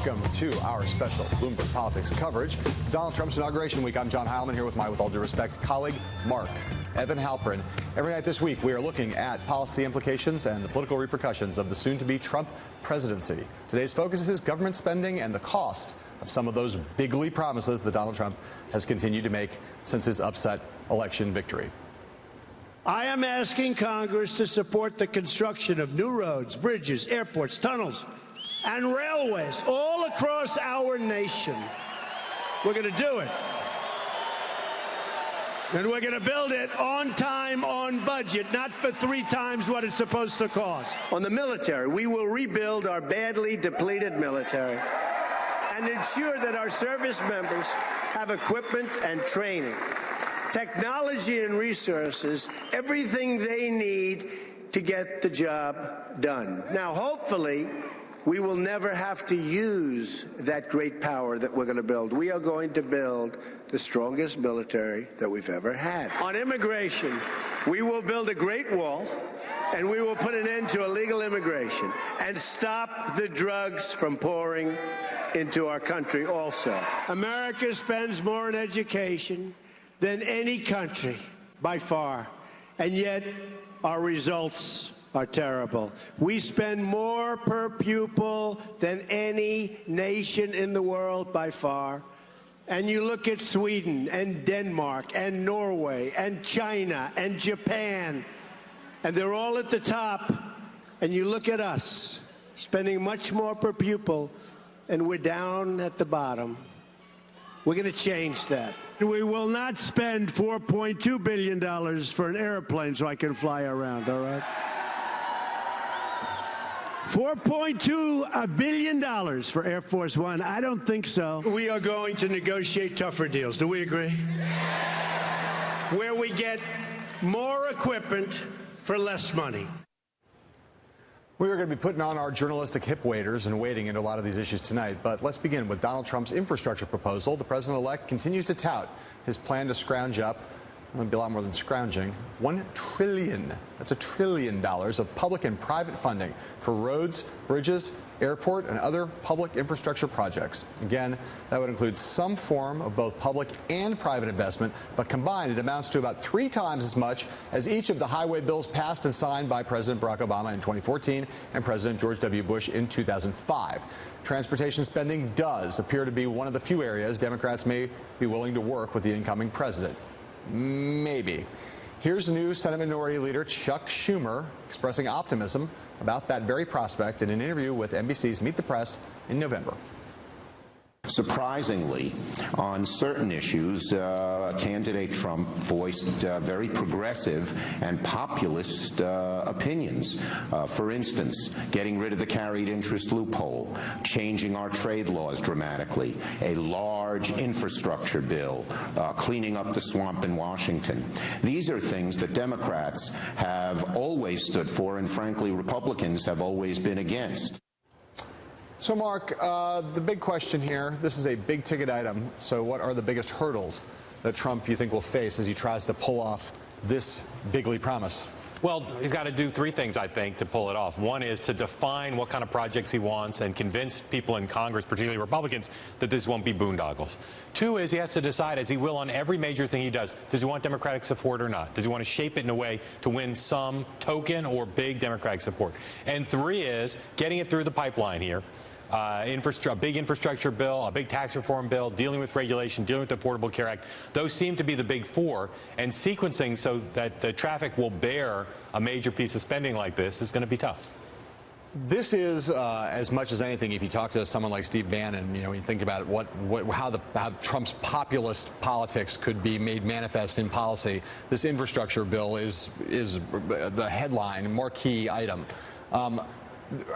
Welcome to our special Bloomberg Politics coverage. Donald Trump's inauguration week. I'm John Heilemann here with my, with all due respect, colleague Mark Evan Halperin. Every night this week, we are looking at policy implications and the political repercussions of the soon-to-be Trump presidency. Today's focus is government spending and the cost of some of those bigly promises that Donald Trump has continued to make since his upset election victory. I am asking Congress to support the construction of new roads, bridges, airports, tunnels, and railways all across our nation. We're going to do it. And we're going to build it on time, on budget, not for 3 times what it's supposed to cost. On the military, we will rebuild our badly depleted military and ensure that our service members have equipment and training, technology and resources, everything they need to get the job done. Now, hopefully, we will never have to use that great power that we're going to build. We are going to build the strongest military that we've ever had. On immigration, we will build a great wall, and we will put an end to illegal immigration and stop the drugs from pouring into our country also. America spends more on education than any country by far, and yet our results are terrible. We spend more per pupil than any nation in the world by far. And you look at Sweden and Denmark and Norway and China and Japan, and they're all at the top. And you look at us, spending much more per pupil, and we're down at the bottom. We're going to change that. We will not spend $4.2 billion for an airplane so I can fly around, all right? $4.2 billion for Air Force One. I don't think so. We are going to negotiate tougher deals. Do we agree? Where we get more equipment for less money. We are going to be putting on our journalistic hip waders and wading into a lot of these issues tonight. But let's begin with Donald Trump's infrastructure proposal. The president-elect continues to tout his plan to scrounge up, going to be a lot more than scrounging, $1 trillion, that's $1 trillion of public and private funding for roads, bridges, airport, and other public infrastructure projects. Again, that would include some form of both public and private investment, but combined it amounts to about 3 times as much as each of the highway bills passed and signed by President Barack Obama in 2014 and President George W. Bush in 2005. Transportation spending does appear to be one of the few areas Democrats may be willing to work with the incoming president. Maybe. Here's new Senate Minority Leader Chuck Schumer expressing optimism about that very prospect in an interview with NBC's Meet the Press in November. Surprisingly, on certain issues, candidate Trump voiced very progressive and populist opinions. For instance, getting rid of the carried interest loophole, changing our trade laws dramatically, a large infrastructure bill, cleaning up the swamp in Washington. These are things that Democrats have always stood for, and frankly, Republicans have always been against. So, Mark, the big question here, this is a big-ticket item, so what are the biggest hurdles that Trump, you think, will face as he tries to pull off this bigly promise? Well, he's got to do 3 things, I think, to pull it off. One is to define what kind of projects he wants and convince people in Congress, particularly Republicans, that this won't be boondoggles. 2 is he has to decide, as he will on every major thing he does he want Democratic support or not? Does he want to shape it in a way to win some token or big Democratic support? And 3 is getting it through the pipeline here. A big infrastructure bill, a big tax reform bill, dealing with regulation, dealing with the Affordable Care Act. Those seem to be the big 4. And sequencing so that the traffic will bear a major piece of spending like this is going to be tough. This is, as much as anything, if you talk to someone like Steve Bannon, you know, you think about how Trump's populist politics could be made manifest in policy. This infrastructure bill is the headline, marquee item.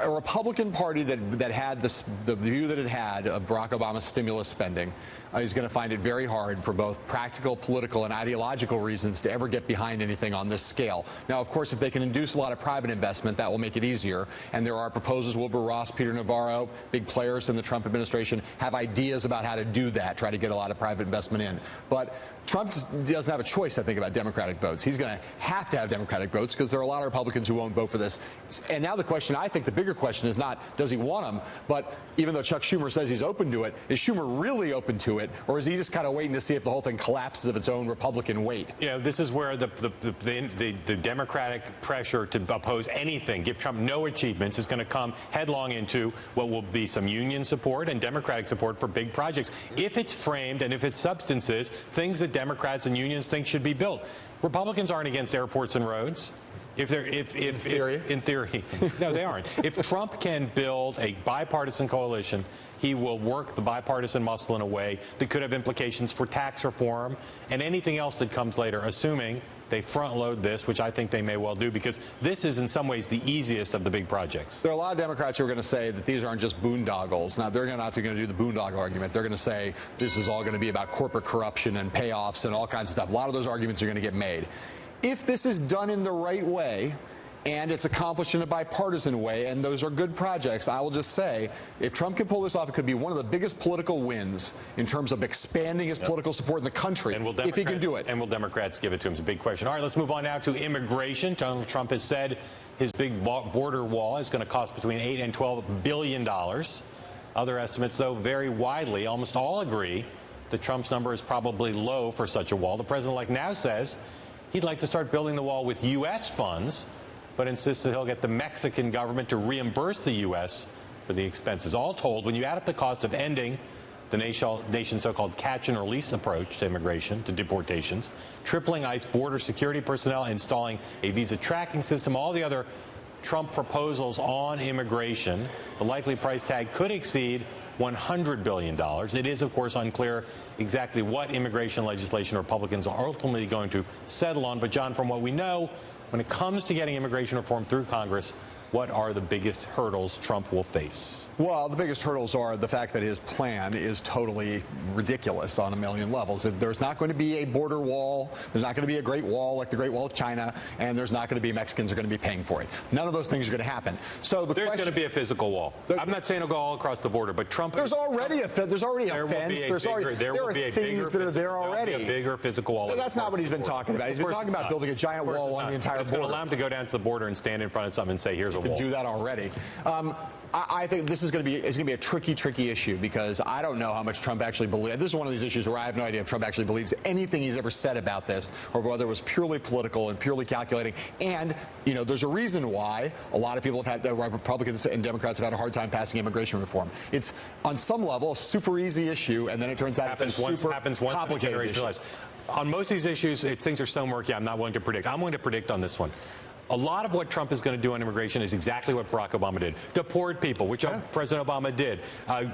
A Republican Party that had the view that it had of Barack Obama's stimulus spending is going to find it very hard for both practical, political, and ideological reasons to ever get behind anything on this scale. Now, of course, if they can induce a lot of private investment, that will make it easier. And there are proposals. Wilbur Ross, Peter Navarro, big players in the Trump administration have ideas about how to do that, try to get a lot of private investment in. But Trump doesn't have a choice, I think, about Democratic votes. He's going to have Democratic votes because there are a lot of Republicans who won't vote for this. And now the question I think think the bigger question is not does he want them, but even though Chuck Schumer says he's open to it, is Schumer really open to it, or is he just kind of waiting to see if the whole thing collapses of its own Republican weight? You know, this is where the Democratic pressure to oppose anything, give Trump no achievements, is going to come headlong into what will be some union support and Democratic support for big projects. If it's framed and if its substance is things that Democrats and unions think should be built. Republicans aren't against airports and roads. In theory. No, they aren't. If Trump can build a bipartisan coalition, he will work the bipartisan muscle in a way that could have implications for tax reform and anything else that comes later, assuming they front load this, which I think they may well do, because this is in some ways the easiest of the big projects. There are a lot of Democrats who are going to say that these aren't just boondoggles. Now, they're not going to do the boondoggle argument. They're going to say this is all going to be about corporate corruption and payoffs and all kinds of stuff. A lot of those arguments are going to get made. If this is done in the right way, and it's accomplished in a bipartisan way, and those are good projects, I will just say, if Trump can pull this off, it could be one of the biggest political wins in terms of expanding his political support in the country, if he can do it. And will Democrats give it to him? It's a big question. All right, let's move on now to immigration. Donald Trump has said his big border wall is going to cost between $8 and $12 billion. Other estimates, though, vary widely. Almost all agree that Trump's number is probably low for such a wall. The president-elect now says he'd like to start building the wall with U.S. funds, but insists that he'll get the Mexican government to reimburse the U.S. for the expenses. All told, when you add up the cost of ending the nation's so-called catch and release approach to immigration, to deportations, tripling ICE border security personnel, installing a visa tracking system, all the other Trump proposals on immigration, the likely price tag could exceed $100 billion. It is, of course, unclear exactly what immigration legislation Republicans are ultimately going to settle on. But, John, from what we know, when it comes to getting immigration reform through Congress, what are the biggest hurdles Trump will face? Well, the biggest hurdles are the fact that his plan is totally ridiculous on a million levels. There's not going to be a border wall. There's not going to be a Great Wall like the Great Wall of China, and there's not going to be Mexicans are going to be paying for it. None of those things are going to happen. So there's going to be a physical wall. I'm not saying it'll go all across the border, but Trump. There's already a fence. There are things that are there already. A bigger physical wall. That's not what he's been talking about. He's been talking about building a giant wall on the entire border. It's going to allow him to go down to the border and stand in front of something and say, "Here's a wall." Do that already. I think this is going to be a tricky issue, because I don't know how much Trump actually believes. This is one of these issues where I have no idea if Trump actually believes anything he's ever said about this, or whether it was purely political and purely calculating. And, you know, there's a reason why a lot of people have had, Republicans and Democrats have had a hard time passing immigration reform. It's on some level a super easy issue, and then it turns out it's a super complicated issue. On most of these issues, things are so murky, I'm not willing to predict. I'm willing to predict on this one. A lot of what Trump is going to do on immigration is exactly what Barack Obama did. Deport people, which President Obama did.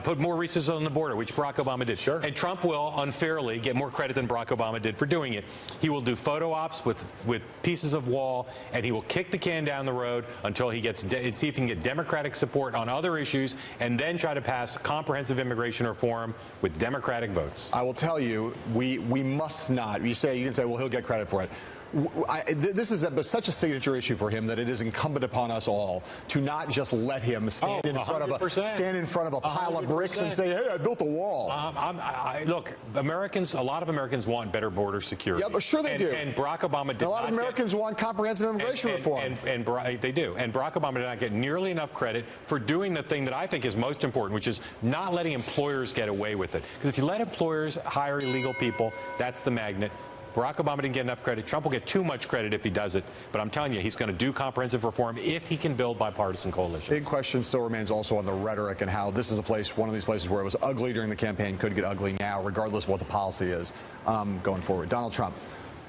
Put more resources on the border, which Barack Obama did. Sure. And Trump will unfairly get more credit than Barack Obama did for doing it. He will do photo ops with pieces of wall, and he will kick the can down the road until he gets see if he can get Democratic support on other issues, and then try to pass comprehensive immigration reform with Democratic votes. I will tell you, we must not. You can say, well, he'll get credit for it. This is such a signature issue for him that it is incumbent upon us all to not just let him stand in front of a pile of bricks and say, "Hey, I built a wall." Look, a lot of Americans want better border security. Yeah, but sure they do. And Barack Obama did. A lot of Americans want comprehensive immigration reform. And they do. And Barack Obama did not get nearly enough credit for doing the thing that I think is most important, which is not letting employers get away with it. Because if you let employers hire illegal people, that's the magnet. Barack Obama didn't get enough credit. Trump will get too much credit if he does it. But I'm telling you, he's going to do comprehensive reform if he can build bipartisan coalitions. Big question still remains also on the rhetoric and how this is one of these places where it was ugly during the campaign, could get ugly now, regardless of what the policy is going forward. Donald Trump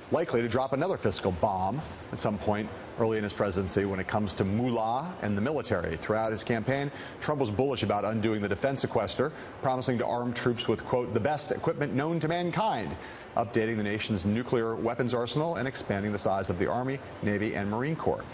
likely to drop another fiscal bomb at some point early in his presidency when it comes to moolah and the military. Throughout his campaign, Trump was bullish about undoing the defense sequester, promising to arm troops with, quote, the best equipment known to mankind, updating the nation's nuclear weapons arsenal and expanding the size of the Army, Navy, and Marine Corps.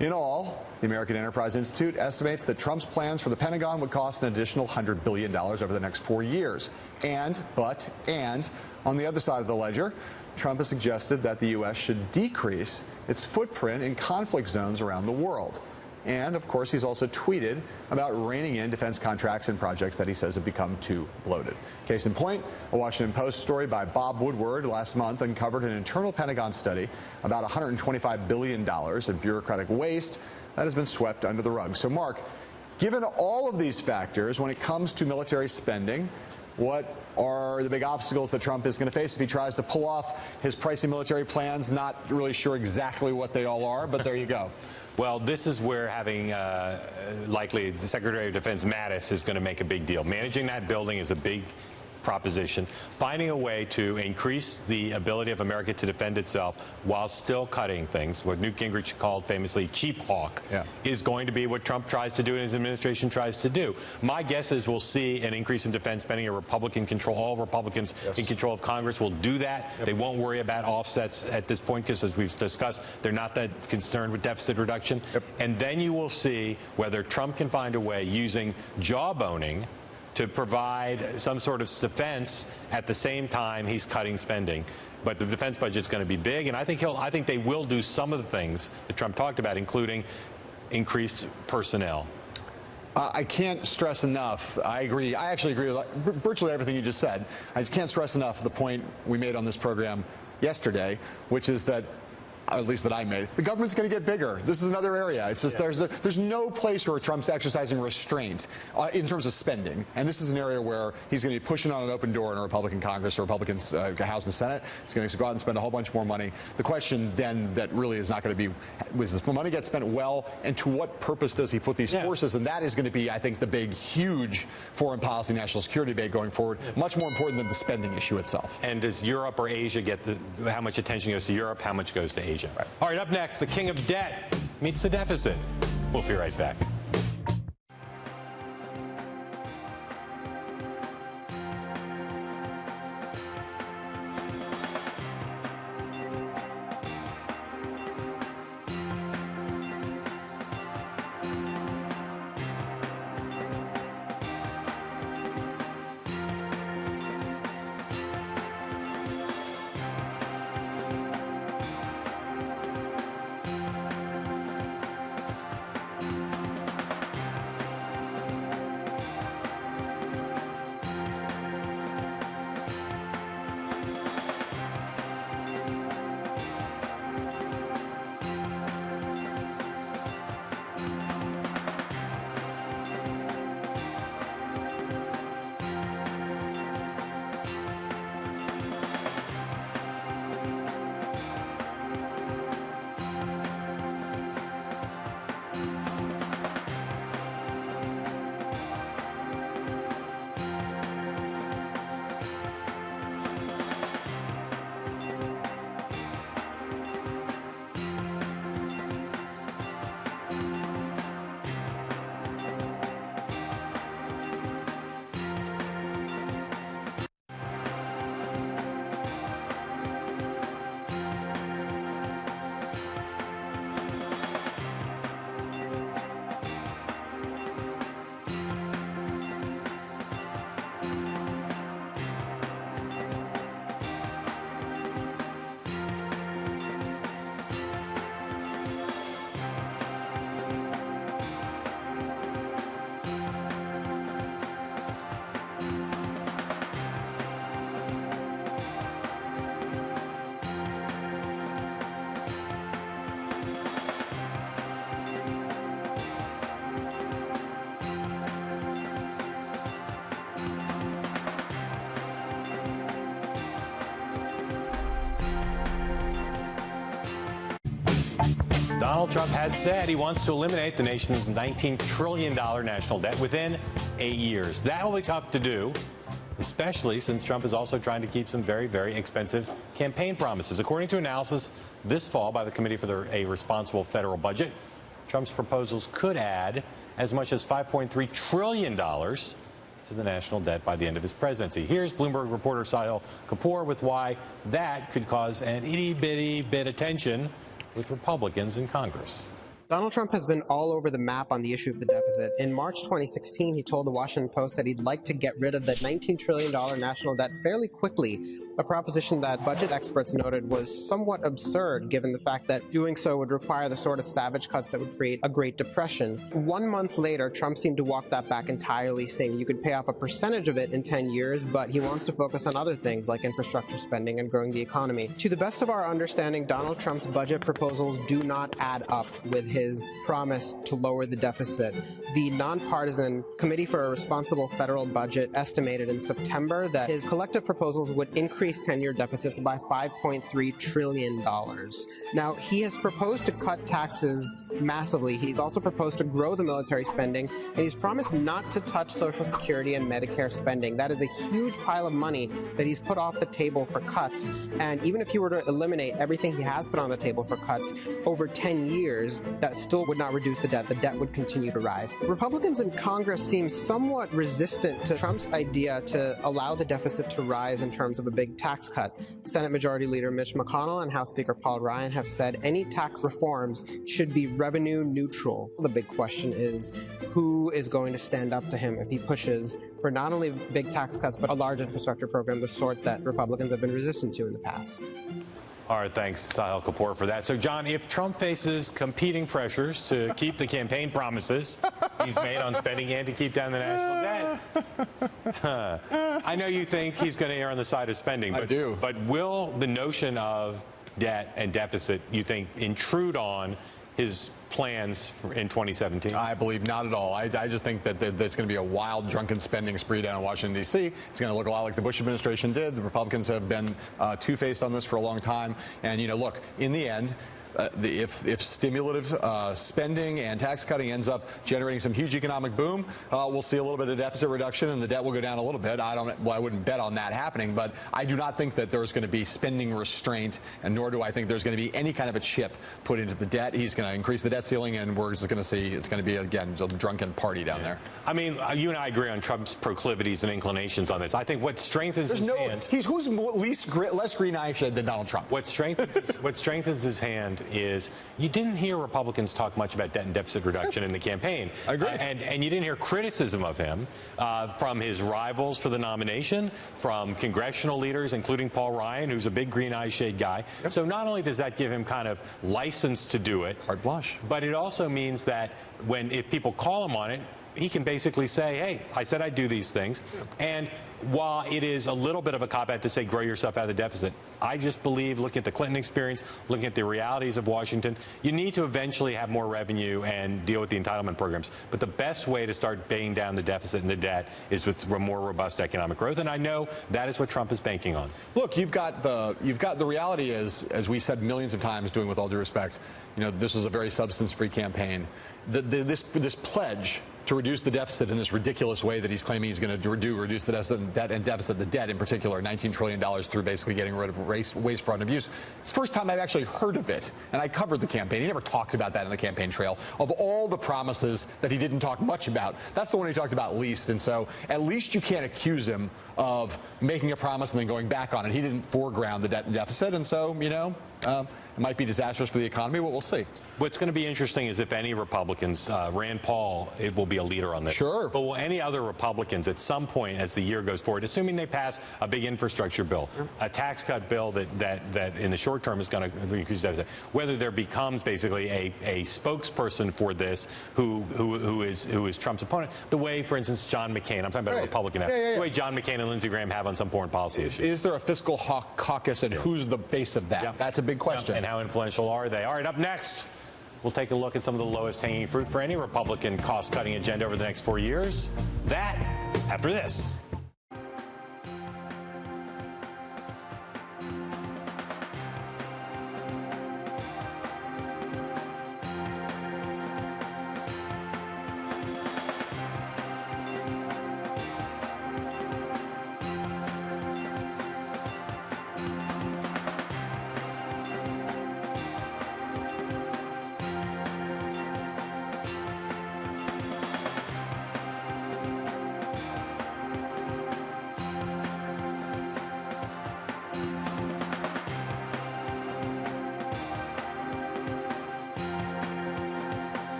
In all, the American Enterprise Institute estimates that Trump's plans for the Pentagon would cost an additional $100 billion over the next 4 years. And on the other side of the ledger, Trump has suggested that the U.S. should decrease its footprint in conflict zones around the world. And, of course, he's also tweeted about reining in defense contracts and projects that he says have become too bloated. Case in point, a Washington Post story by Bob Woodward last month uncovered an internal Pentagon study about $125 billion in bureaucratic waste that has been swept under the rug. So, Mark, given all of these factors, when it comes to military spending, what are the big obstacles that Trump is going to face if he tries to pull off his pricey military plans? Not really sure exactly what they all are, but there you go. Well, this is where having likely the Secretary of Defense Mattis is going to make a big deal. Managing that building is a big proposition. Finding a way to increase the ability of America to defend itself while still cutting things, what Newt Gingrich called famously cheap hawk, is going to be what Trump tries to do and his administration tries to do. My guess is we'll see an increase in defense spending, a Republican control. All Republicans in control of Congress will do that. They won't worry about offsets at this point because, as we've discussed, they're not that concerned with deficit reduction. And then you will see whether Trump can find a way using jawboning to provide some sort of defense at the same time he's cutting spending. But the defense budget is going to be big, and I think they will do some of the things that Trump talked about, including increased personnel. I can't stress enough. I agree. I actually agree with virtually everything you just said. I just can't stress enough the point we made on this program yesterday, which is that, at least that I made, the government's going to get bigger. This is another area. It's just there's no place where Trump's exercising restraint in terms of spending. And this is an area where he's going to be pushing on an open door in a Republican Congress or Republicans House and Senate. He's going to go out and spend a whole bunch more money. The question then that really is not going to be, was this money get spent well, and to what purpose does he put these forces? And that is going to be, I think, the big, huge foreign policy, national security debate going forward. Much more important than the spending issue itself. And does Europe or Asia get how much attention goes to Europe, how much goes to Asia? Right. All right, up next, the king of debt meets the deficit. We'll be right back. Donald Trump has said he wants to eliminate the nation's $19 trillion national debt within 8 years. That will be tough to do, especially since Trump is also trying to keep some very, very expensive campaign promises. According to analysis this fall by the Committee for a Responsible Federal Budget, Trump's proposals could add as much as $5.3 trillion to the national debt by the end of his presidency. Here's Bloomberg reporter Sahil Kapoor with why that could cause an itty-bitty bit of tension with Republicans in Congress. Donald Trump has been all over the map on the issue of the deficit. In March 2016, he told the Washington Post that he'd like to get rid of the $19 trillion national debt fairly quickly, a proposition that budget experts noted was somewhat absurd given the fact that doing so would require the sort of savage cuts that would create a Great Depression. 1 month later, Trump seemed to walk that back entirely, saying you could pay off a percentage of it in 10 years, but he wants to focus on other things like infrastructure spending and growing the economy. To the best of our understanding, Donald Trump's budget proposals do not add up with his his promise to lower the deficit. The nonpartisan Committee for a Responsible Federal Budget estimated in September that his collective proposals would increase 10-year deficits by $5.3 trillion. Now, he has proposed to cut taxes massively. He's also proposed to grow the military spending, and he's promised not to touch Social Security and Medicare spending. That is a huge pile of money that he's put off the table for cuts, and even if he were to eliminate everything he has put on the table for cuts over 10 years, that still would not reduce the debt. The debt would continue to rise. Republicans in Congress seem somewhat resistant to Trump's idea to allow the deficit to rise in terms of a big tax cut. Senate Majority Leader Mitch McConnell and House Speaker Paul Ryan have said any tax reforms should be revenue neutral. The big question is who is going to stand up to him if he pushes for not only big tax cuts, but a large infrastructure program, the sort that Republicans have been resistant to in the past. All right, thanks, Sahil Kapoor, for that. So, John, if Trump faces competing pressures to keep the campaign promises he's made on spending and to keep down the national debt, I know you think he's going to err on the side of spending. But, I do. But will the notion of debt and deficit, you think, intrude on his plans in 2017? I believe not at all. I just think that there's going to be a wild, drunken spending spree down in Washington, D.C. It's going to look a lot like the Bush administration did. The Republicans have been two-faced on this for a long time. And, you know, look, in the end, if stimulative spending and tax cutting ends up generating some huge economic boom, we'll see a little bit of deficit reduction and the debt will go down a little bit. I wouldn't bet on that happening, but I do not think that there's going to be spending restraint, and nor do I think there's going to be any kind of a chip put into the debt. He's going to increase the debt ceiling, and we're just going to see it's going to be, again, a drunken party down there. I mean, you and I agree on Trump's proclivities and inclinations on this. I think what strengthens his hand... Who's less green-eyed than Donald Trump? What strengthens his hand is you didn't hear Republicans talk much about debt and deficit reduction in the campaign. I agree. And you didn't hear criticism of him from his rivals for the nomination, from congressional leaders, including Paul Ryan, who's a big green eye shade guy. Yep. So not only does that give him kind of license to do it, carte blanche, but it also means that if people call him on it, he can basically say, hey, I said I'd do these things. Yeah. And while it is a little bit of a cop-out to say grow yourself out of the deficit, I just believe, looking at the Clinton experience, looking at the realities of Washington, you need to eventually have more revenue and deal with the entitlement programs. But the best way to start paying down the deficit and the debt is with more robust economic growth. And I know that is what Trump is banking on. Look, you've got the reality is, as we said millions of times, doing with all due respect, you know, this was a very substance-free campaign. This pledge to reduce the deficit in this ridiculous way that he's claiming he's going to reduce the deficit, the debt in particular, $19 trillion through basically getting rid of waste, fraud, and abuse. It's the first time I've actually heard of it, and I covered the campaign. He never talked about that in the campaign trail. Of all the promises that he didn't talk much about, that's the one he talked about least, and so at least you can't accuse him of making a promise and then going back on it. He didn't foreground the debt and deficit, and so, you know, it might be disastrous for the economy, but we'll see. What's going to be interesting is if any Republicans, Rand Paul, it will be a leader on this. Sure. But will any other Republicans at some point as the year goes forward, assuming they pass a big infrastructure bill, a tax cut bill that in the short term is going to increase deficit, whether there becomes basically a spokesperson for this who is Trump's opponent, the way, for instance, John McCain, I'm talking about a Republican now, the way John McCain and Lindsey Graham have on some foreign policy issues. Is there a fiscal caucus, and who's the face of that? That's a big question. And how influential are they? All right, up next, we'll take a look at some of the lowest hanging fruit for any Republican cost-cutting agenda over the next 4 years. That after this.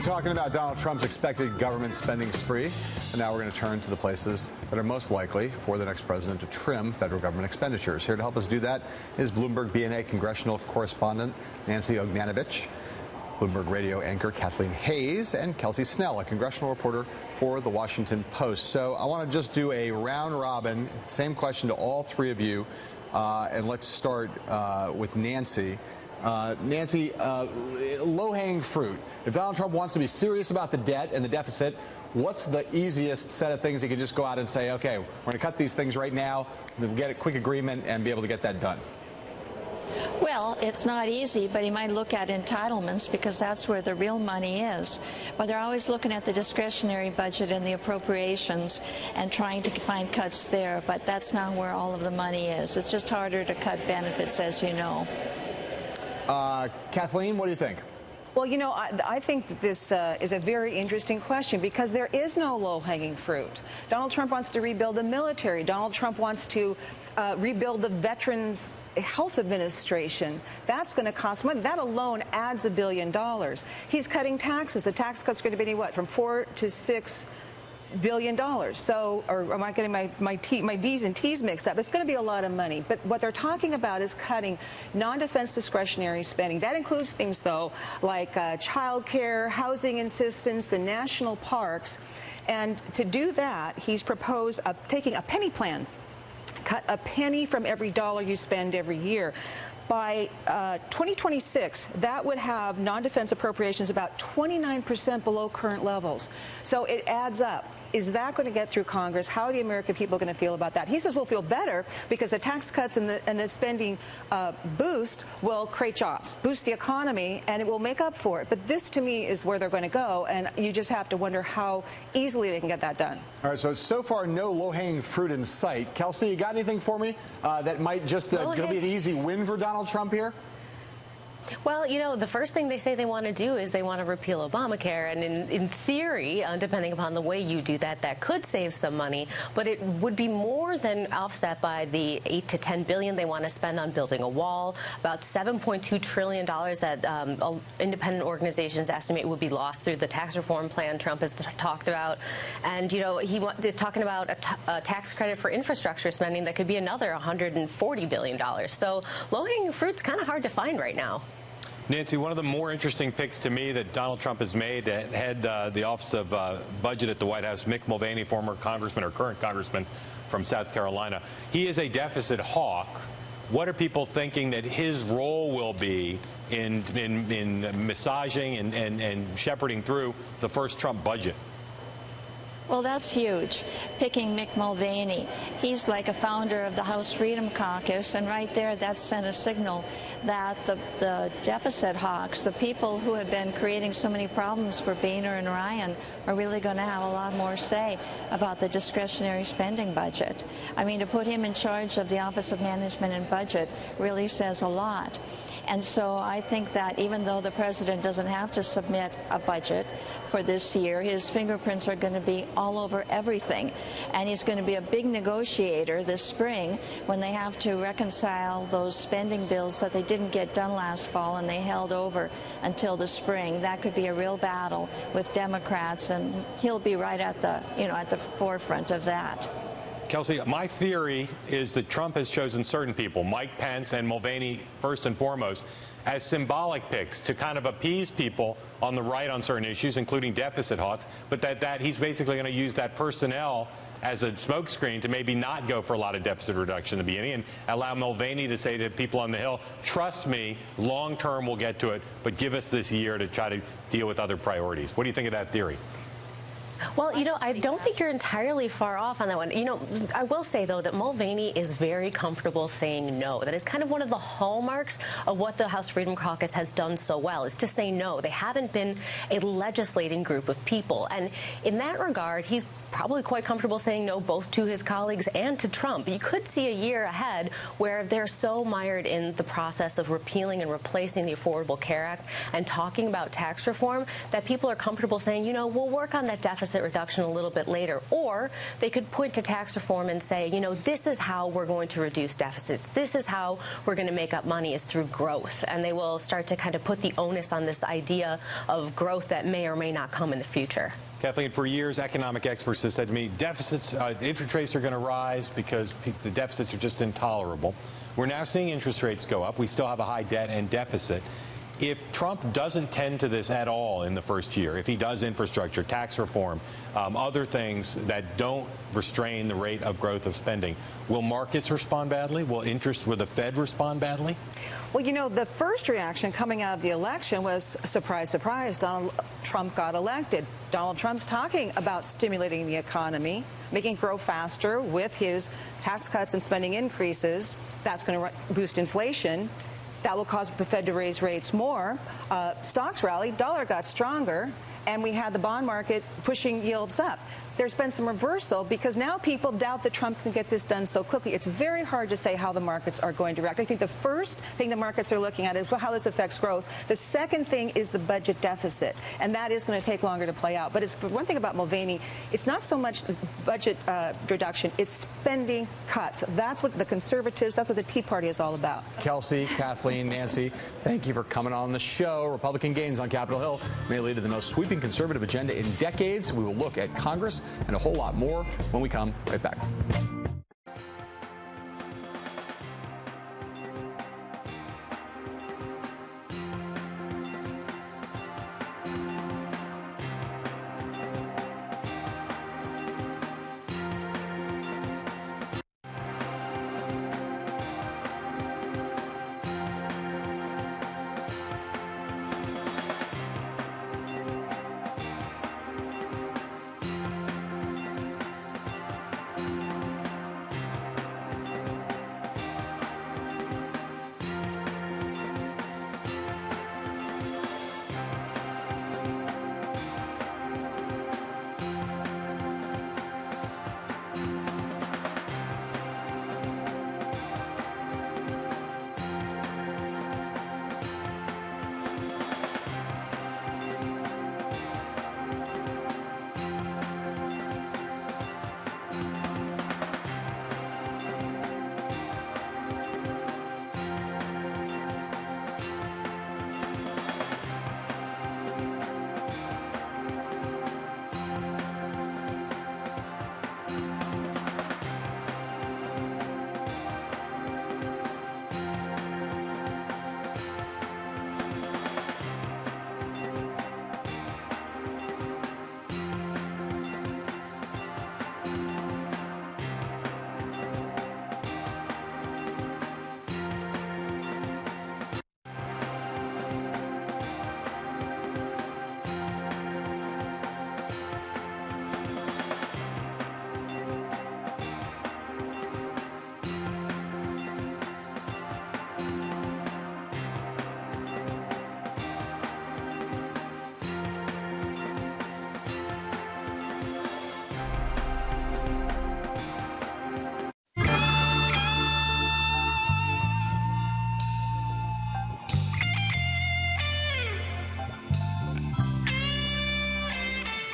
talking about Donald Trump's expected government spending spree. And now we're going to turn to the places that are most likely for the next president to trim federal government expenditures. Here to help us do that is Bloomberg BNA congressional correspondent Nancy Ognanovich, Bloomberg radio anchor Kathleen Hayes, and Kelsey Snell, a congressional reporter for The Washington Post. So I want to just do a round robin, same question to all three of you. And let's start with Nancy. Nancy, low-hanging fruit. If Donald Trump wants to be serious about the debt and the deficit, what's the easiest set of things he can just go out and say, okay, we're going to cut these things right now, then get a quick agreement and be able to get that done? Well, it's not easy, but he might look at entitlements because that's where the real money is. But they're always looking at the discretionary budget and the appropriations and trying to find cuts there. But that's not where all of the money is. It's just harder to cut benefits, as you know. Kathleen, what do you think? Well, you know, I think that this is a very interesting question because there is no low-hanging fruit. Donald Trump wants to rebuild the military. Donald Trump wants to rebuild the Veterans Health Administration. That's going to cost money. That alone adds $1 billion. He's cutting taxes. The tax cuts are going to be, what, from $4 to $6 billion. So, or am I getting my B's and T's mixed up? It's going to be a lot of money. But what they're talking about is cutting non-defense discretionary spending. That includes things, though, like child care, housing assistance, the national parks. And to do that, he's proposed taking a penny plan. Cut a penny from every dollar you spend every year. By 2026, that would have non-defense appropriations about 29% below current levels. So it adds up. Is that going to get through Congress? How are the American people going to feel about that? He says we'll feel better because the tax cuts and the spending boost will create jobs, boost the economy, and it will make up for it. But this, to me, is where they're going to go, and you just have to wonder how easily they can get that done. All right, so far, no low-hanging fruit in sight. Kelsey, you got anything for me that might just be an easy win for Donald Trump here? Well, you know, the first thing they say they want to do is they want to repeal Obamacare. And in theory, depending upon the way you do that, that could save some money. But it would be more than offset by the $8 to $10 billion they want to spend on building a wall, about $7.2 trillion that independent organizations estimate would be lost through the tax reform plan Trump has talked about. And, you know, he is talking about a tax credit for infrastructure spending that could be another $140 billion. So low-hanging fruit's kind of hard to find right now. Nancy, one of the more interesting picks to me that Donald Trump has made to head the Office of Budget at the White House, Mick Mulvaney, former congressman or current congressman from South Carolina. He is a deficit hawk. What are people thinking that his role will be in massaging and shepherding through the first Trump budget? Well, that's huge, picking Mick Mulvaney. He's like a founder of the House Freedom Caucus, and right there that sent a signal that the deficit hawks, the people who have been creating so many problems for Boehner and Ryan, are really going to have a lot more say about the discretionary spending budget. I mean, to put him in charge of the Office of Management and Budget really says a lot. And so I think that even though the president doesn't have to submit a budget for this year, his fingerprints are going to be all over everything. And he's going to be a big negotiator this spring when they have to reconcile those spending bills that they didn't get done last fall and they held over until the spring. That could be a real battle with Democrats, and he'll be right at the, at the forefront of that. Kelsey, my theory is that Trump has chosen certain people, Mike Pence and Mulvaney first and foremost, as symbolic picks to kind of appease people on the right on certain issues, including deficit hawks, but that he's basically going to use that personnel as a smokescreen to maybe not go for a lot of deficit reduction in the beginning and allow Mulvaney to say to people on the Hill, trust me, long term we'll get to it, but give us this year to try to deal with other priorities. What do you think of that theory? Well, you know, I don't think you're entirely far off on that one. You know, I will say, though, that Mulvaney is very comfortable saying no. That is kind of one of the hallmarks of what the House Freedom Caucus has done so well, is to say no. They haven't been a legislating group of people. And in that regard, he's probably quite comfortable saying no both to his colleagues and to Trump. You could see a year ahead where they're so mired in the process of repealing and replacing the Affordable Care Act and talking about tax reform that people are comfortable saying, you know, we'll work on that deficit reduction a little bit later. Or they could point to tax reform and say, you know, this is how we're going to reduce deficits. This is how we're going to make up money, is through growth. And they will start to kind of put the onus on this idea of growth that may or may not come in the future. Kathleen, for years, economic experts have said to me, deficits, interest rates are going to rise because the deficits are just intolerable. We're now seeing interest rates go up. We still have a high debt and deficit. If Trump doesn't tend to this at all in the first year, if he does infrastructure, tax reform, other things that don't restrain the rate of growth of spending, will markets respond badly? Will the Fed respond badly? Well, you know, the first reaction coming out of the election was, surprise, surprise, Donald Trump got elected. Donald Trump's talking about stimulating the economy, making it grow faster with his tax cuts and spending increases. That's going to boost inflation. That will cause the Fed to raise rates more. Stocks rallied, dollar got stronger, and we had the bond market pushing yields up. There's been some reversal because now people doubt that Trump can get this done so quickly. It's very hard to say how the markets are going to react. I think the first thing the markets are looking at is how this affects growth. The second thing is the budget deficit, and that is going to take longer to play out. But it's one thing about Mulvaney, it's not so much the budget reduction, it's spending cuts. That's what the conservatives, that's what the Tea Party is all about. Kelsey, Kathleen, Nancy, thank you for coming on the show. Republican gains on Capitol Hill may lead to the most sweeping conservative agenda in decades. We will look at Congress and a whole lot more when we come right back.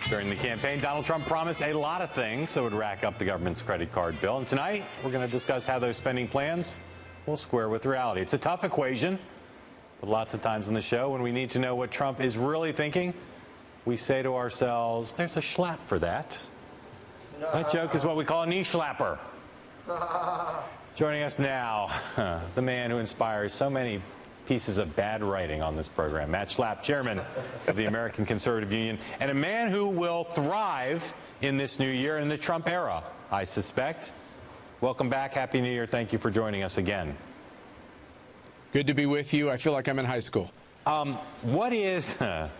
During the campaign, Donald Trump promised a lot of things that would rack up the government's credit card bill. And tonight, we're going to discuss how those spending plans will square with reality. It's a tough equation, but lots of times on the show, when we need to know what Trump is really thinking, we say to ourselves, there's a schlap for that. That joke is what we call a knee schlapper. Joining us now, the man who inspires so many pieces of bad writing on this program, Matt Schlapp, chairman of the American Conservative Union, and a man who will thrive in this new year in the Trump era, I suspect. Welcome back. Happy New Year. Thank you for joining us again. Good to be with you. I feel like I'm in high school. What is the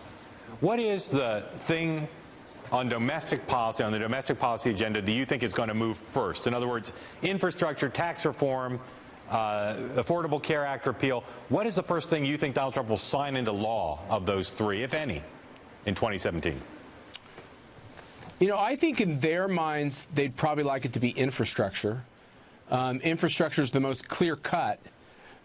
thing on domestic policy, on the domestic policy agenda, that you think is going to move first? In other words, infrastructure, tax reform, Affordable Care Act repeal. What is the first thing you think Donald Trump will sign into law of those three, if any, in 2017? You know, I think in their minds, they'd probably like it to be infrastructure. Infrastructure is the most clear cut.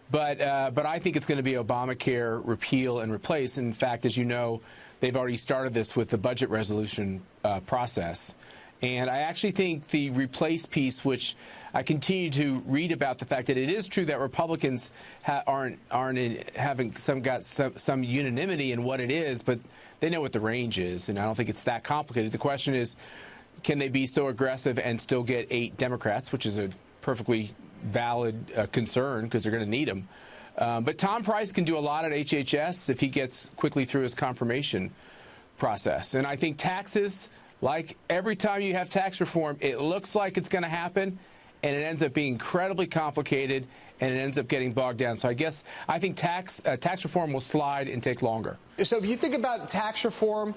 But I think it's going to be Obamacare repeal and replace. In fact, as you know, they've already started this with the budget resolution process. And I actually think the replace piece, which I continue to read about the fact that it is true that Republicans aren't having some unanimity in what it is, but they know what the range is, and I don't think it's that complicated. The question is, can they be so aggressive and still get 8 Democrats, which is a perfectly valid concern because they're going to need them. But Tom Price can do a lot at HHS if he gets quickly through his confirmation process. And I think taxes, like every time you have tax reform, it looks like it's going to happen, and it ends up being incredibly complicated, and it ends up getting bogged down. So I think tax reform will slide and take longer. So if you think about tax reform,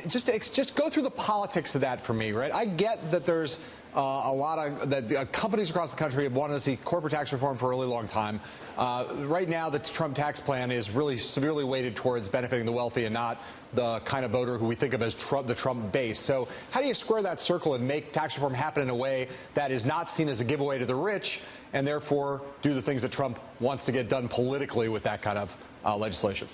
just go through the politics of that for me, right? I get that there's a lot of companies across the country have wanted to see corporate tax reform for a really long time. Right now, the Trump tax plan is really severely weighted towards benefiting the wealthy and not the kind of voter who we think of as the Trump base. So how do you square that circle and make tax reform happen in a way that is not seen as a giveaway to the rich and therefore do the things that Trump wants to get done politically with that kind of legislation?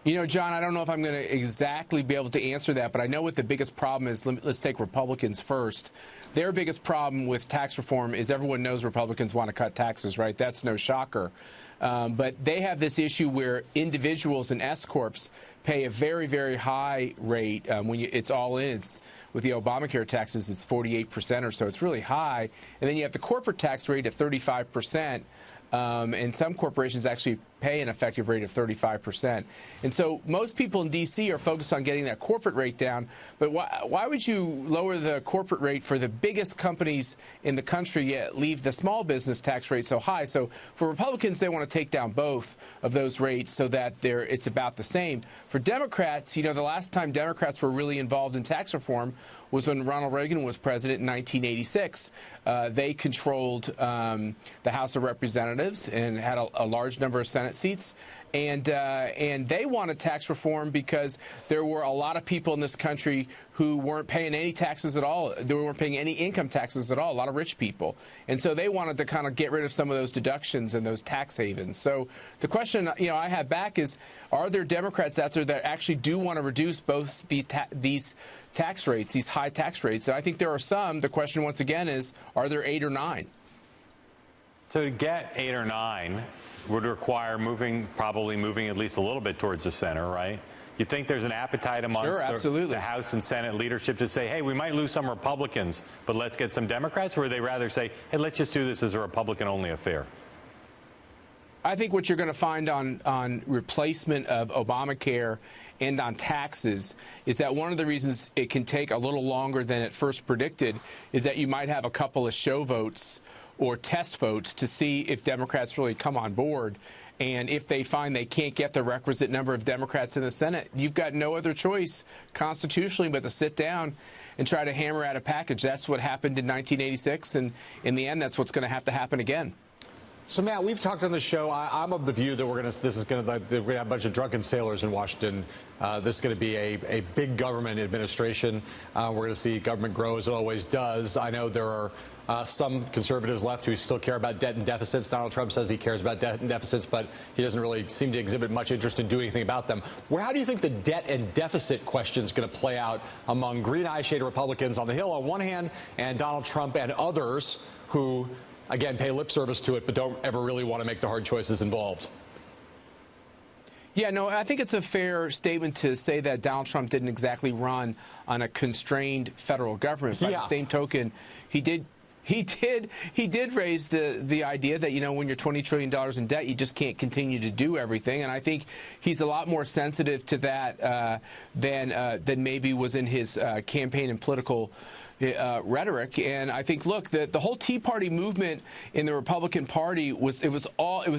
You know, John, I don't know if I'm going to exactly be able to answer that, but I know what the biggest problem is. Let's take Republicans first. Their biggest problem with tax reform is everyone knows Republicans want to cut taxes, right? That's no shocker. But they have this issue where individuals and S-corps pay a very, very high rate. When it's all in, it's with the Obamacare taxes, it's 48% or so. It's really high. And then you have the corporate tax rate at 35%. And some corporations actually pay an effective rate of 35%. And so most people in D.C. are focused on getting that corporate rate down. But why would you lower the corporate rate for the biggest companies in the country, yet leave the small business tax rate so high? So for Republicans, they want to take down both of those rates so that it's about the same. For Democrats, you know, the last time Democrats were really involved in tax reform was when Ronald Reagan was president in 1986. They controlled the House of Representatives and had a large number of Senate seats. And they wanted tax reform because there were a lot of people in this country who weren't paying any taxes at all. They weren't paying any income taxes at all, a lot of rich people. And so they wanted to kind of get rid of some of those deductions and those tax havens. So the question, you know, I have back is, are there Democrats out there that actually do want to reduce both these tax rates, these high tax rates? And I think there are some. The question, once again, is, are there 8 or 9? So to get 8 or 9 would require probably moving at least a little bit towards the center, right? You think there's an appetite amongst the House and Senate leadership to say, hey, we might lose some Republicans, but let's get some Democrats? Or would they rather say, hey, let's just do this as a Republican-only affair? I think what you're going to find on replacement of Obamacare and on taxes is that one of the reasons it can take a little longer than at first predicted is that you might have a couple of show votes or test votes to see if Democrats really come on board. And if they find they can't get the requisite number of Democrats in the Senate, you've got no other choice constitutionally but to sit down and try to hammer out a package. That's what happened in 1986, and in the end, that's what's going to have to happen again. So, Matt, we've talked on the show. I'm of the view that we're going to have a bunch of drunken sailors in Washington. This is going to be a big government administration. We're going to see government grow as it always does. I know there are some conservatives left who still care about debt and deficits. Donald Trump says he cares about debt and deficits, but he doesn't really seem to exhibit much interest in doing anything about them. How do you think the debt and deficit question is going to play out among green eye-shaded Republicans on the Hill on one hand and Donald Trump and others who, again, pay lip service to it but don't ever really want to make the hard choices involved? Yeah, no, I think it's a fair statement to say that Donald Trump didn't exactly run on a constrained federal government. By the same token, he did raise the idea that, you know, when you're $20 trillion in debt, you just can't continue to do everything. And I think he's a lot more sensitive to that than maybe was in his campaign and political rhetoric. And I think, look, the whole Tea Party movement in the Republican Party was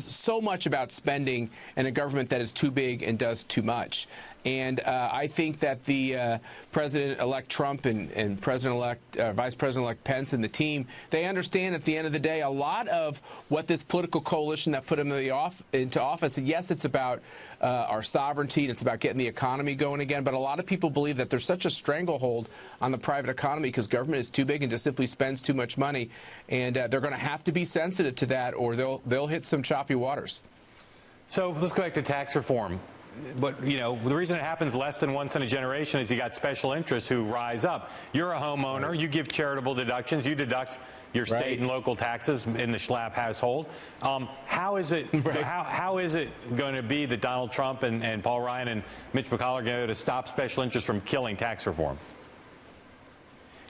so much about spending and a government that is too big and does too much. And I think that the President-elect Trump and President-elect Vice President-elect Pence and the team, they understand at the end of the day a lot of what this political coalition that put him into office. And yes, it's about our sovereignty and it's about getting the economy going again. But a lot of people believe that there's such a stranglehold on the private economy because government is too big and just simply spends too much money. And they're going to have to be sensitive to that, or they'll hit some choppy waters. So let's go back to tax reform. But, you know, the reason it happens less than once in a generation is you got special interests who rise up. You're a homeowner. You give charitable deductions. You deduct your state and local taxes in the Schlapp household. How is it how is it going to be that Donald Trump and Paul Ryan and Mitch McConnell are going to stop special interests from killing tax reform?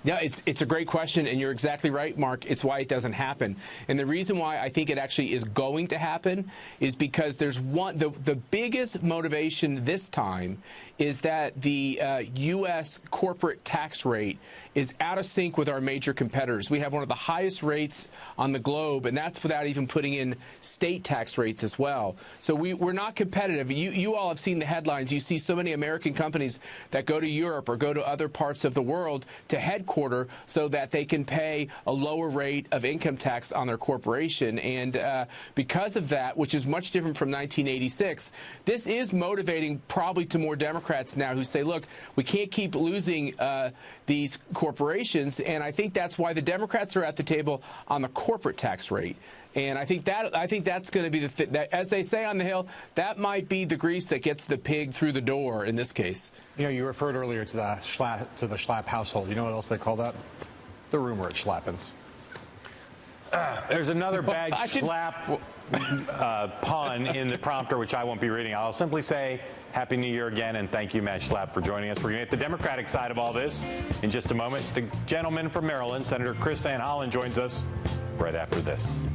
No, it's a great question, and you're exactly right, Mark. It's why it doesn't happen. And the reason why I think it actually is going to happen is because there's the biggest motivation this time is that the U.S. corporate tax rate is out of sync with our major competitors. We have one of the highest rates on the globe, and that's without even putting in state tax rates as well. So we're not competitive. You all have seen the headlines. You see so many American companies that go to Europe or go to other parts of the world to headquarter so that they can pay a lower rate of income tax on their corporation. And because of that, which is much different from 1986, this is motivating probably to more Democrats now who say, look, we can't keep losing these corporations. And I think that's why the Democrats are at the table on the corporate tax rate. And I think that's going to be that, as they say on the Hill, that might be the grease that gets the pig through the door in this case. You know, you referred earlier to the Schlapp household. You know what else they call that? The rumor at Schlappens. There's another bad Schlapp pun in the prompter, which I won't be reading. I'll simply say Happy New Year again, and thank you, Matt Schlapp, for joining us. We're going to hit the Democratic side of all this in just a moment. The gentleman from Maryland, Senator Chris Van Hollen, joins us right after this.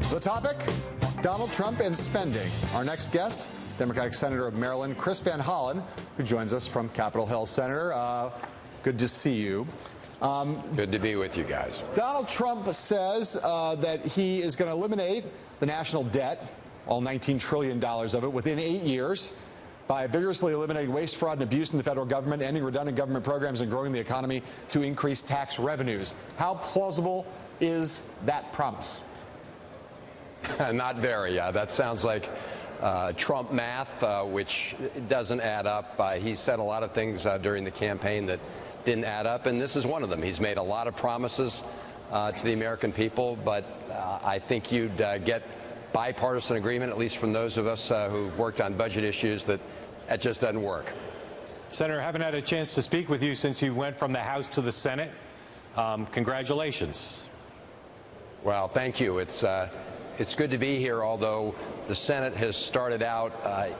The topic, Donald Trump and spending. Our next guest, Democratic Senator of Maryland, Chris Van Hollen, who joins us from Capitol Hill. Senator, good to see you. Good to be with you guys. Donald Trump says that he is going to eliminate the national debt, all $19 trillion of it, within 8 years by vigorously eliminating waste, fraud, and abuse in the federal government, ending redundant government programs, and growing the economy to increase tax revenues. How plausible is that promise? Not very. That sounds like Trump math, which doesn't add up. He said a lot of things during the campaign that didn't add up, and this is one of them. He's made a lot of promises to the American people, but I think you'd get bipartisan agreement, at least from those of us who've worked on budget issues, that just doesn't work. Senator, haven't had a chance to speak with you since you went from the House to the Senate. Congratulations. Well, thank you. It's good to be here, although the Senate has started out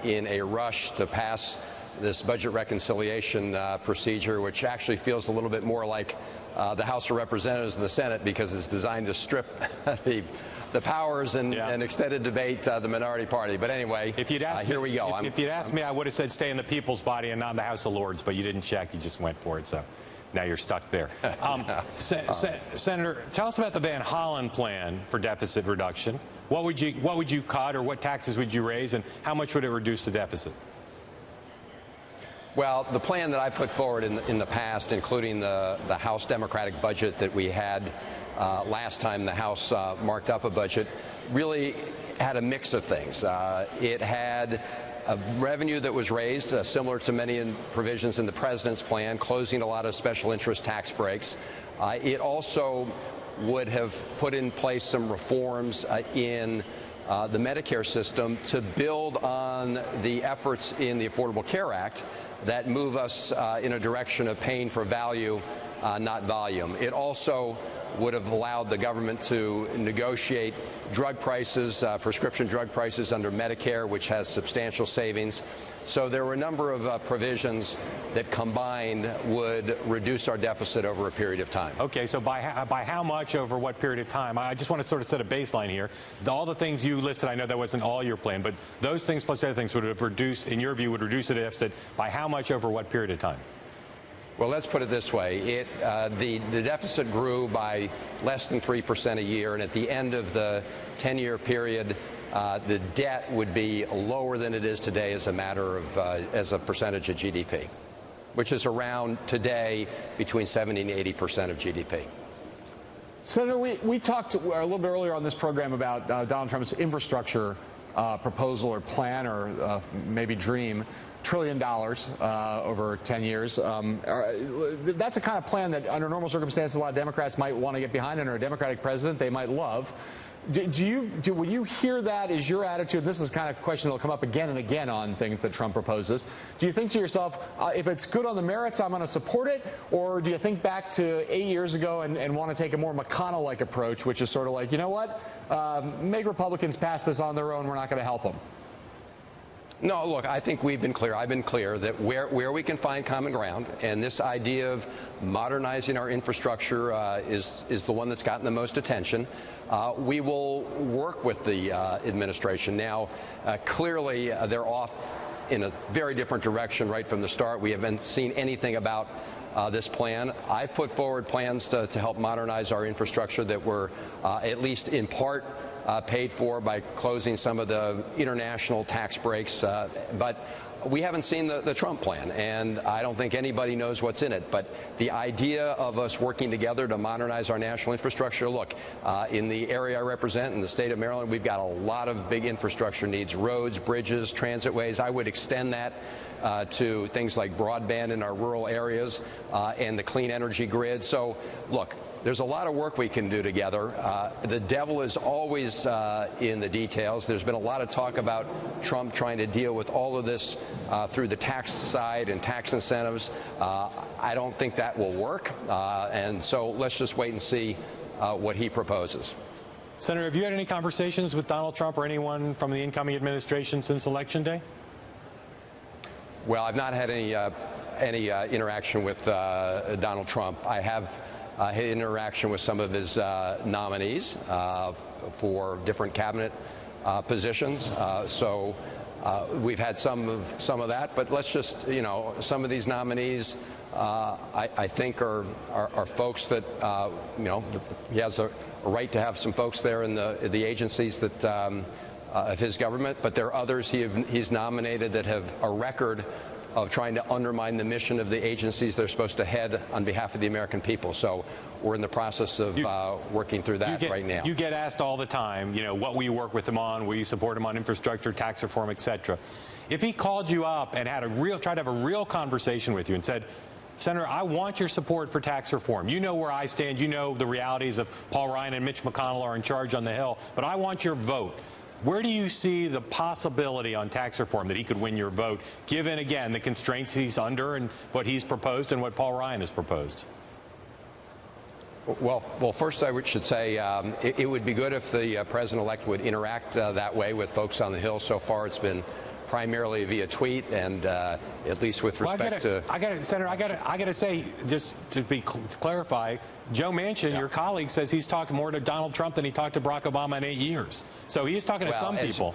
in a rush to pass this budget reconciliation procedure, which actually feels a little bit more like the House of Representatives and the Senate, because it's designed to strip the powers and extended debate the minority party. But anyway, if you'd asked here we go. If you'd asked me, I would have said stay in the people's body and not in the House of Lords, but you didn't check. You just went for it. So now you're stuck there. Senator, tell us about the Van Hollen plan for deficit reduction. What would you cut, or what taxes would you raise, and how much would it reduce the deficit? Well, the plan that I put forward in the past, including the House Democratic budget that we had last time the House marked up a budget, really had a mix of things. It had a revenue that was raised, similar to many provisions in the president's plan, closing a lot of special interest tax breaks. It also would have put in place some reforms in the Medicare system to build on the efforts in the Affordable Care Act that move us in a direction of paying for value, not volume. It also would have allowed the government to negotiate drug prices, prescription drug prices under Medicare, which has substantial savings. So there were a number of provisions that combined would reduce our deficit over a period of time. Okay, so by how much, over what period of time? I just want to sort of set a baseline here. All the things you listed, I know that wasn't all your plan, but those things plus other things would have reduced, in your view, would reduce the deficit by how much over what period of time? Well, let's put it this way. The deficit grew by less than 3% a year, and at the end of the 10-year period, the debt would be lower than it is today as a percentage of GDP, which is around today between 70 and 80% of GDP. Senator, we talked a little bit earlier on this program about Donald Trump's infrastructure proposal or plan, or maybe dream. $1 trillion over 10 years. That's a kind of plan that under normal circumstances a lot of Democrats might want to get behind. Under a Democratic president they might love. When you hear that, is your attitude, and this is the kind of question that will come up again and again on things that Trump proposes, do you think to yourself, if it's good on the merits, I'm going to support it? Or do you think back to 8 years ago and want to take a more McConnell-like approach, which is sort of like, you know what, make Republicans pass this on their own, we're not going to help them? No, look, I think we've been clear. I've been clear that where we can find common ground, and this idea of modernizing our infrastructure is the one that's gotten the most attention. We will work with the administration. Now, clearly, they're off in a very different direction right from the start. We haven't seen anything about this plan. I've put forward plans to help modernize our infrastructure that were at least in part paid for by closing some of the international tax breaks, but we haven't seen the Trump plan, and I don't think anybody knows what's in it. But the idea of us working together to modernize our national infrastructure, look, in the area I represent, in the state of Maryland, we've got a lot of big infrastructure needs, roads, bridges, transitways. I would extend that to things like broadband in our rural areas and the clean energy grid. So, look, there's a lot of work we can do together. The devil is always in the details. There's been a lot of talk about Trump trying to deal with all of this through the tax side and tax incentives. I don't think that will work. And so let's just wait and see what he proposes. Senator, have you had any conversations with Donald Trump or anyone from the incoming administration since Election Day? Well, I've not had any interaction with Donald Trump. I have had interaction with some of his nominees for different cabinet positions. So we've had some of that, but let's just, some of these nominees, I think are folks that, he has a right to have some folks there in the agencies that of his government, but there are others he's nominated that have a record of trying to undermine the mission of the agencies they're supposed to head on behalf of the American people. So we're in the process of working through that right now. You get asked all the time, what will you work with him on? Will you support him on infrastructure, tax reform, etc.? If he called you up and had tried to have a real conversation with you and said, Senator, I want your support for tax reform. You know where I stand. You know the realities of Paul Ryan and Mitch McConnell are in charge on the Hill, but I want your vote. Where do you see the possibility on tax reform that he could win your vote, given, again, the constraints he's under and what he's proposed and what Paul Ryan has proposed? Well, first I should say it would be good if the president-elect would interact that way with folks on the Hill. So far, it's been primarily via tweet, and at least with respect to... Senator, I got to say, just to clarify, Joe Manchin, your colleague, says he's talked more to Donald Trump than he talked to Barack Obama in 8 years. So he's talking to some people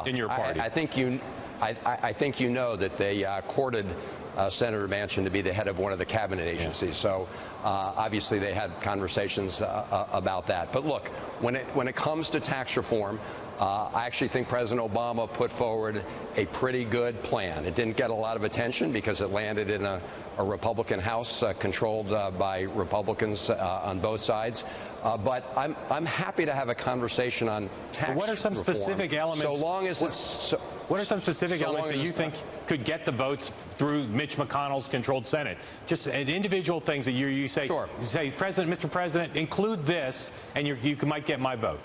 in your party. I think you know that they courted Senator Manchin to be the head of one of the cabinet agencies. So obviously they had conversations about that. But look, when it comes to tax reform, I actually think President Obama put forward a pretty good plan. It didn't get a lot of attention because it landed in a Republican House controlled by Republicans on both sides. But I'm happy to have a conversation on tax reform. What are some specific elements? So long as it's... What are some specific elements that you think could get the votes through Mitch McConnell's controlled Senate? Just individual things that you say, sure. You say, Mr. President, include this, and you might get my vote.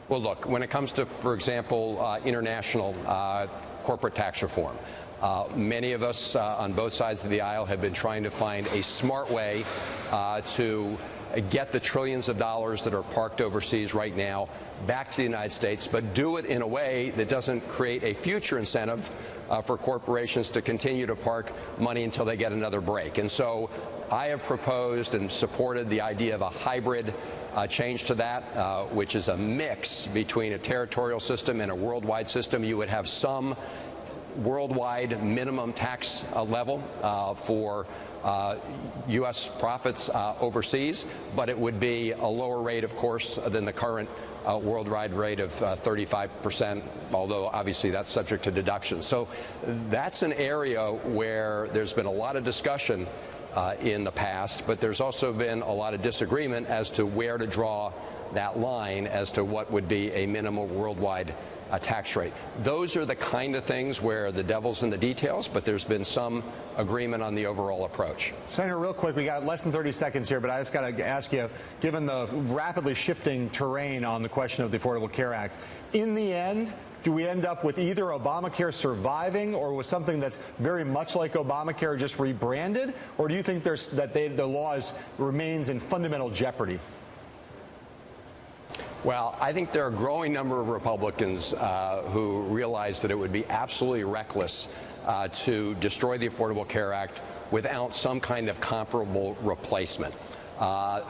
Well, look, when it comes to, for example, international corporate tax reform, many of us on both sides of the aisle have been trying to find a smart way to get the trillions of dollars that are parked overseas right now back to the United States, but do it in a way that doesn't create a future incentive for corporations to continue to park money until they get another break. And so I have proposed and supported the idea of a hybrid change to that, which is a mix between a territorial system and a worldwide system. You would have some worldwide minimum tax level for U.S. profits overseas, but it would be a lower rate, of course, than the current worldwide rate of 35%, although obviously that's subject to deduction. So that's an area where there's been a lot of discussion in the past, but there's also been a lot of disagreement as to where to draw that line as to what would be a minimum worldwide tax rate. Those are the kind of things where the devil's in the details, but there's been some agreement on the overall approach. Senator, real quick, we got less than 30 seconds here, but I just got to ask you, given the rapidly shifting terrain on the question of the Affordable Care Act, in the end, do we end up with either Obamacare surviving or with something that's very much like Obamacare just rebranded? Or do you think the law remains in fundamental jeopardy? Well, I think there are a growing number of Republicans who realize that it would be absolutely reckless to destroy the Affordable Care Act without some kind of comparable replacement.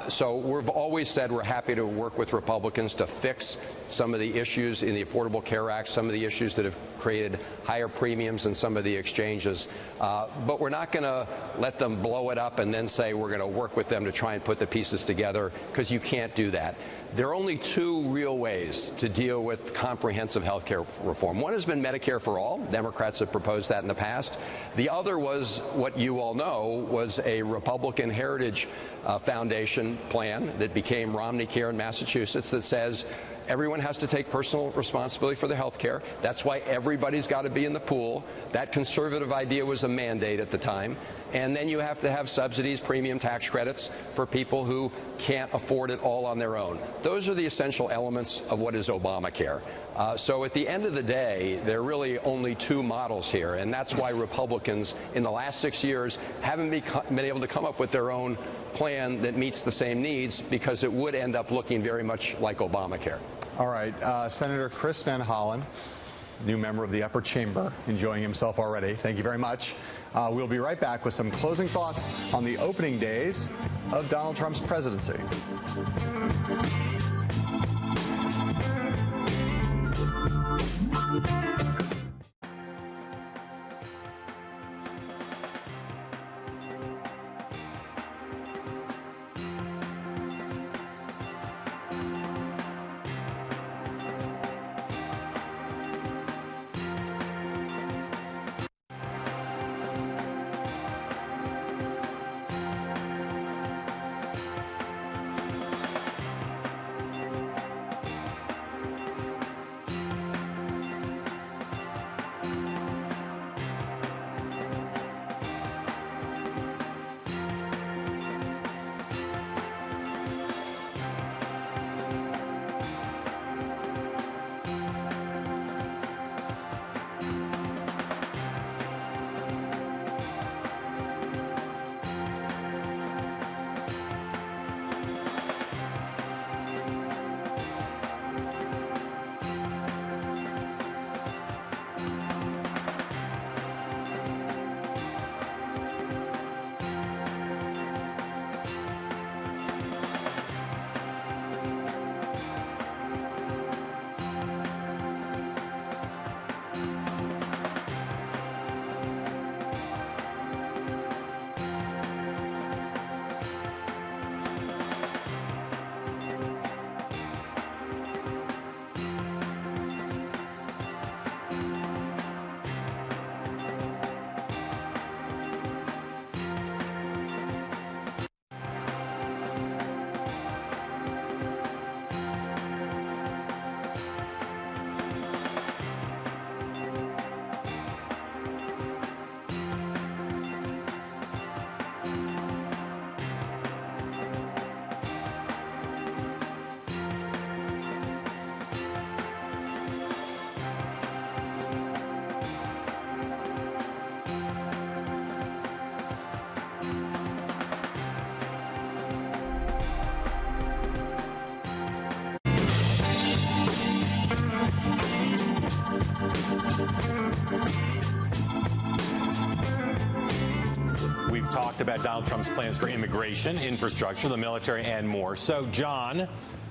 So we've always said we're happy to work with Republicans to fix some of the issues in the Affordable Care Act, some of the issues that have created higher premiums in some of the exchanges. But we're not going to let them blow it up and then say we're going to work with them to try and put the pieces together, because you can't do that. There are only two real ways to deal with comprehensive health care reform. One has been Medicare for all. Democrats have proposed that in the past. The other was what you all know was a Republican Heritage Foundation plan that became Romney Care in Massachusetts that says everyone has to take personal responsibility for their health care. That's why everybody's got to be in the pool. That conservative idea was a mandate at the time. And then you have to have subsidies, premium tax credits for people who can't afford it all on their own. Those are the essential elements of what is Obamacare. So at the end of the day, there are really only two models here, and that's why Republicans in the last 6 years haven't been able to come up with their own plan that meets the same needs, because it would end up looking very much like Obamacare. All right. Senator Chris Van Hollen, new member of the upper chamber, enjoying himself already. Thank you very much. We'll be right back with some closing thoughts on the opening days of Donald Trump's presidency. talked about Donald Trump's plans for immigration, infrastructure, the military, and more. So, John,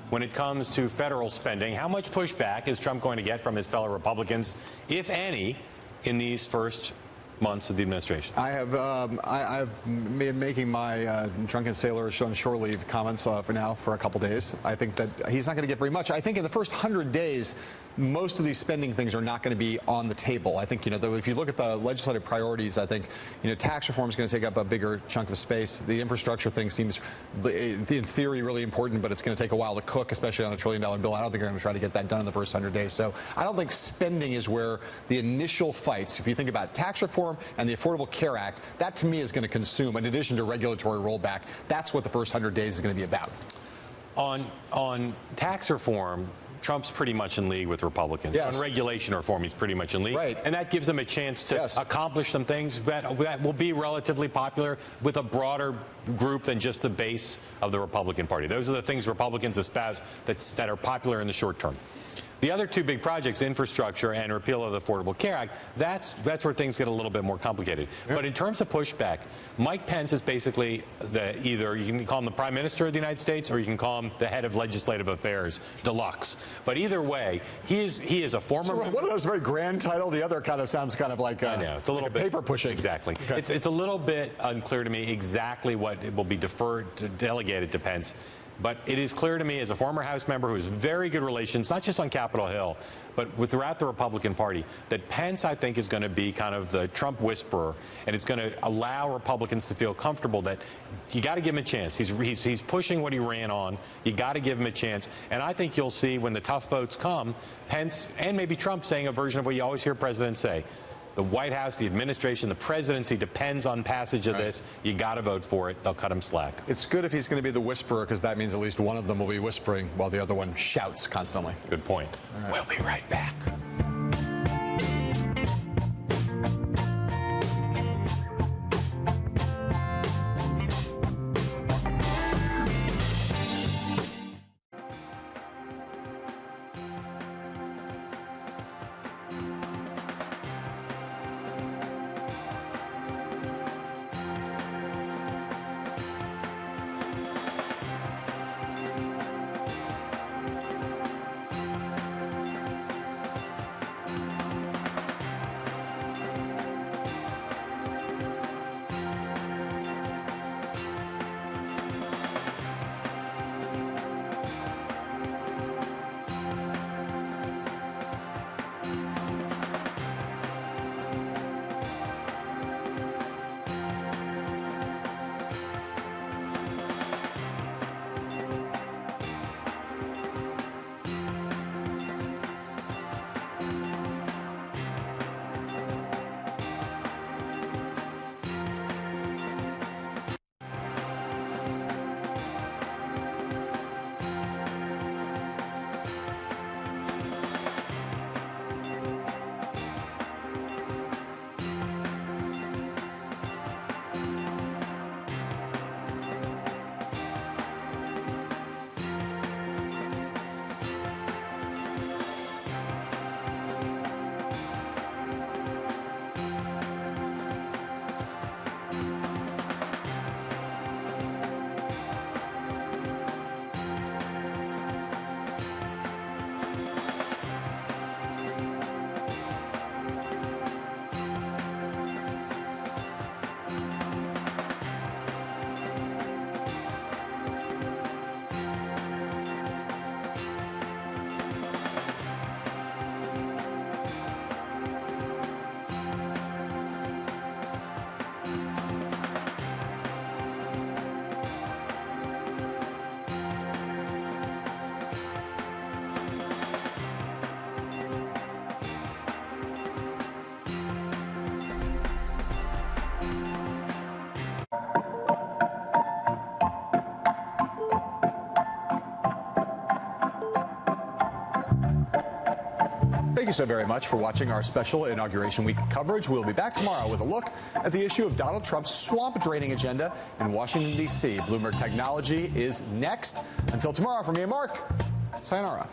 when it comes to federal spending, how much pushback is Trump going to get from his fellow Republicans, if any, in these first months of the administration? I've been making my drunken sailor on shore leave comments for now for a couple days. I think that he's not going to get very much. I think in the first 100 days, most of these spending things are not going to be on the table. I think, if you look at the legislative priorities, I think, tax reform is going to take up a bigger chunk of space. The infrastructure thing seems, in theory, really important, but it's going to take a while to cook, especially on $1 trillion bill. I don't think they're going to try to get that done in the first 100 days. So I don't think spending is where the initial fights, if you think about tax reform and the Affordable Care Act, that to me is going to consume, in addition to regulatory rollback, that's what the first 100 days is going to be about. On tax reform, Trump's pretty much in league with Republicans. Yes. On regulation reform, he's pretty much in league. Right. And that gives him a chance to accomplish some things that will be relatively popular with a broader group than just the base of the Republican Party. Those are the things Republicans espouse that are popular in the short term. The other two big projects, infrastructure and repeal of the Affordable Care Act, that's where things get a little bit more complicated. Yeah. But in terms of pushback, Mike Pence is basically either you can call him the Prime Minister of the United States or you can call him the head of legislative affairs deluxe. But either way, he is a former. So one of those very grand title. The other kind of sounds kind of like I know it's a little bit paper pushing. Exactly. Okay. It's a little bit unclear to me exactly what will be delegated to Pence. But it is clear to me, as a former House member who has very good relations, not just on Capitol Hill, but throughout the Republican Party, that Pence, I think, is going to be kind of the Trump whisperer and is going to allow Republicans to feel comfortable that you got to give him a chance. He's pushing what he ran on. You got to give him a chance. And I think you'll see when the tough votes come, Pence and maybe Trump saying a version of what you always hear presidents say. The White House, the administration, the presidency depends on passage of this. You got to vote for it. They'll cut him slack. It's good if he's going to be the whisperer, because that means at least one of them will be whispering while the other one shouts constantly. Good point. Right. We'll be right back. Thank you so very much for watching our special Inauguration Week coverage. We'll be back tomorrow with a look at the issue of Donald Trump's swamp draining agenda in Washington, D.C. Bloomberg Technology is next. Until tomorrow, from me and Mark, sayonara.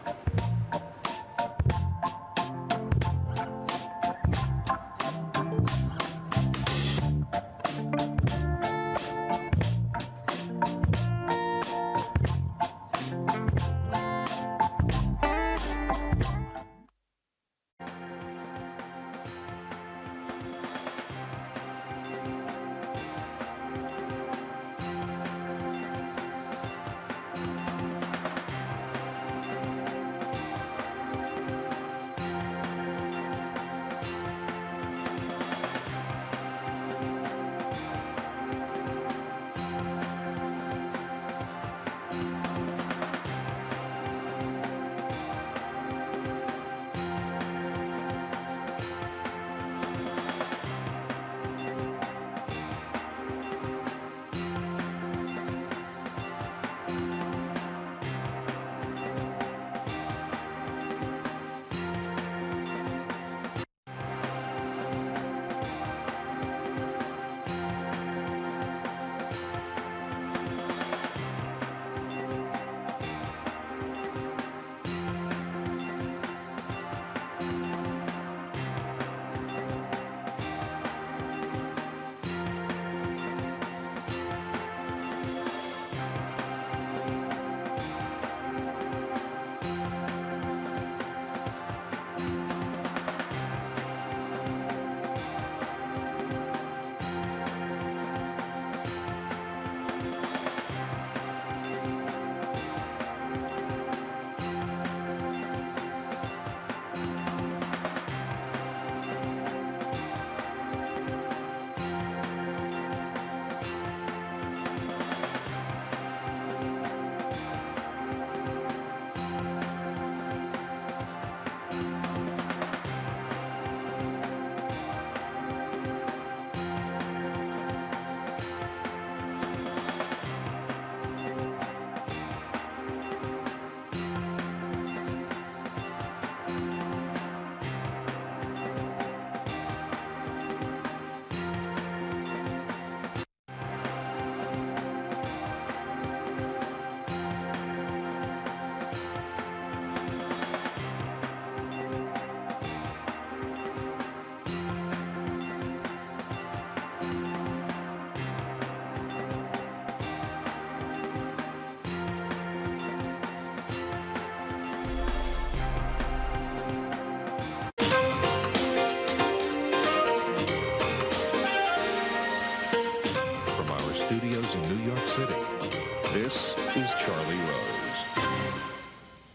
This is Charlie Rose.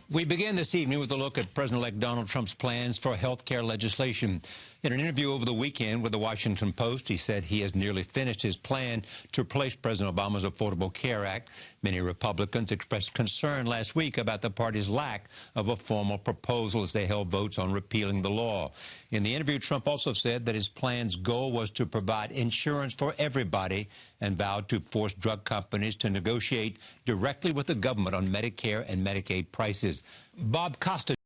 We begin this evening with a look at President-elect Donald Trump's plans for health care legislation. In an interview over the weekend with the Washington Post, he said he has nearly finished his plan to replace President Obama's Affordable Care Act. Many Republicans expressed concern last week about the party's lack of a formal proposal as they held votes on repealing the law. In the interview, Trump also said that his plan's goal was to provide insurance for everybody and vowed to force drug companies to negotiate directly with the government on Medicare and Medicaid prices. Bob Costa